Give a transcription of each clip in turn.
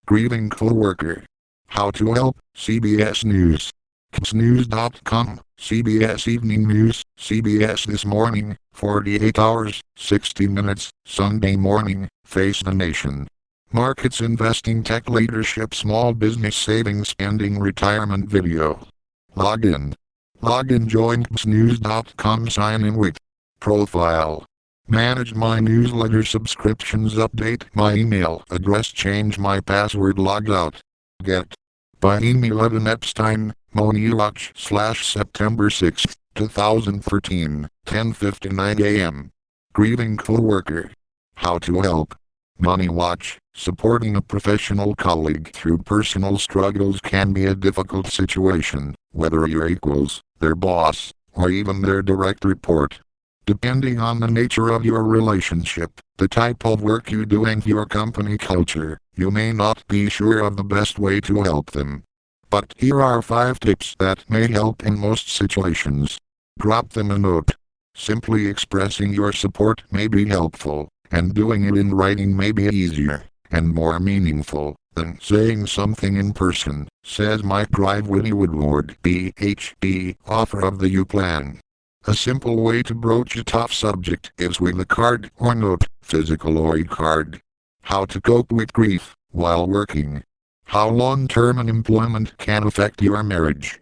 Grieving coworker. How to help. CBS News. KBSNews.com. CBS Evening News. CBS This Morning. 48 hours, 60 minutes. Sunday morning. Face the Nation. Markets, investing, tech, leadership, small business, savings, spending, retirement video. Login. Join KBSNews.com. Sign in with profile. Manage my newsletter subscriptions, update my email address, change my password, log out. Get. By email 11 Epstein, Moniwatch /September 6, 2013, 10:59 a.m. Grieving coworker. How to help. Moniwatch. Supporting a professional colleague through personal struggles can be a difficult situation, whether you're equals, their boss, or even their direct report. Depending on the nature of your relationship, the type of work you do, and your company culture, you may not be sure of the best way to help them. But here are 5 tips that may help in most situations. Drop them a note. Simply expressing your support may be helpful, and doing it in writing may be easier and more meaningful than saying something in person, says Mike Drivewitty Woodward, PhD, author of the U Plan. A simple way to broach a tough subject is with a card or note, physical or e-card. How to cope with grief while working. How long-term unemployment can affect your marriage.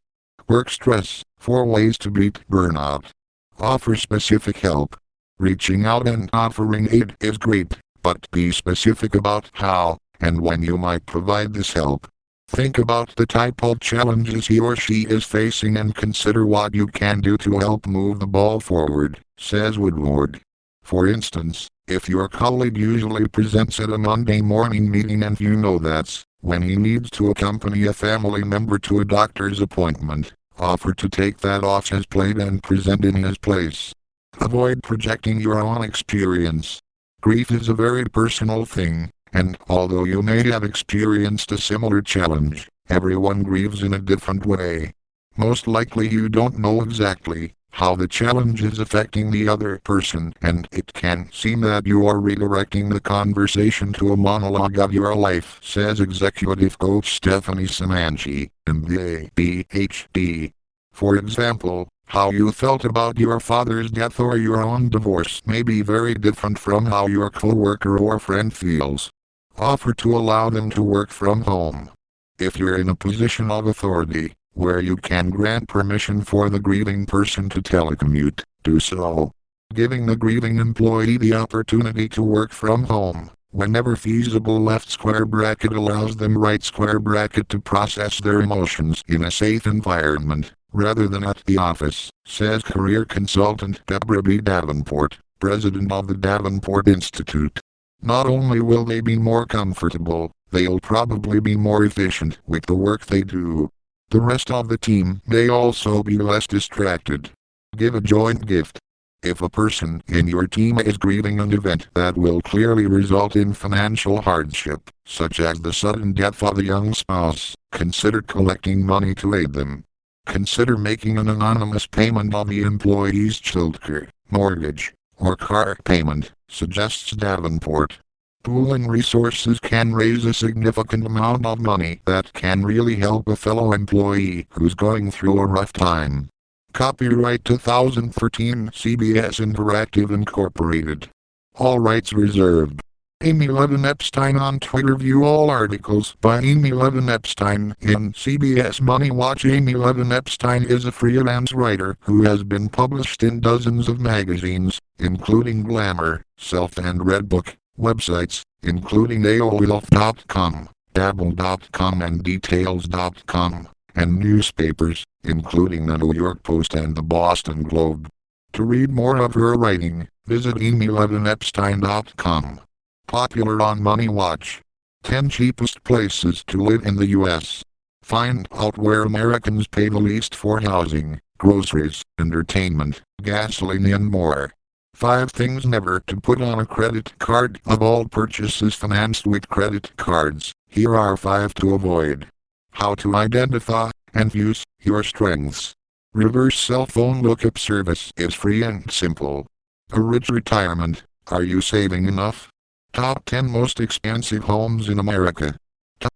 Work stress, 4 ways to beat burnout. Offer specific help. Reaching out and offering aid is great, but be specific about how and when you might provide this help. Think about the type of challenges he or she is facing and consider what you can do to help move the ball forward, says Woodward. For instance, if your colleague usually presents at a Monday morning meeting and you know that's when he needs to accompany a family member to a doctor's appointment, offer to take that off his plate and present in his place. Avoid projecting your own experience. Grief is a very personal thing. And although you may have experienced a similar challenge, everyone grieves in a different way. Most likely you don't know exactly how the challenge is affecting the other person, and it can seem that you are redirecting the conversation to a monologue of your life, says executive coach Stephanie Samanchi, MBA, PhD. For example, how you felt about your father's death or your own divorce may be very different from how your coworker or friend feels. Offer to allow them to work from home. If you're in a position of authority, where you can grant permission for the grieving person to telecommute, do so. Giving the grieving employee the opportunity to work from home, whenever feasible, left square bracket, allows them right square bracket to process their emotions in a safe environment, rather than at the office, says career consultant Deborah B. Davenport, president of the Davenport Institute. Not only will they be more comfortable, they'll probably be more efficient with the work they do. The rest of the team may also be less distracted. Give a joint gift. If a person in your team is grieving an event that will clearly result in financial hardship, such as the sudden death of a young spouse, consider collecting money to aid them. Consider making an anonymous payment of the employee's childcare, mortgage, or car payment, suggests Davenport. Pooling resources can raise a significant amount of money that can really help a fellow employee who's going through a rough time. Copyright 2013 CBS Interactive Incorporated. All rights reserved. Amy Levin Epstein on Twitter. View all articles by Amy Levin Epstein in CBS Money Watch. Amy Levin Epstein is a freelance writer who has been published in dozens of magazines, including Glamour, Self and Redbook, websites, including AOL.com, Dabble.com and Details.com, and newspapers, including the New York Post and the Boston Globe. To read more of her writing, visit AmyLevinEpstein.com. Popular on Money Watch. 10 cheapest places to live in the U.S. Find out where Americans pay the least for housing, groceries, entertainment, gasoline and more. 5 things never to put on a credit card. Of all purchases financed with credit cards, here are 5 to avoid. How to identify and use your strengths. Reverse cell phone lookup service is free and simple. A rich retirement. Are you saving enough? Top 10 most expensive homes in America.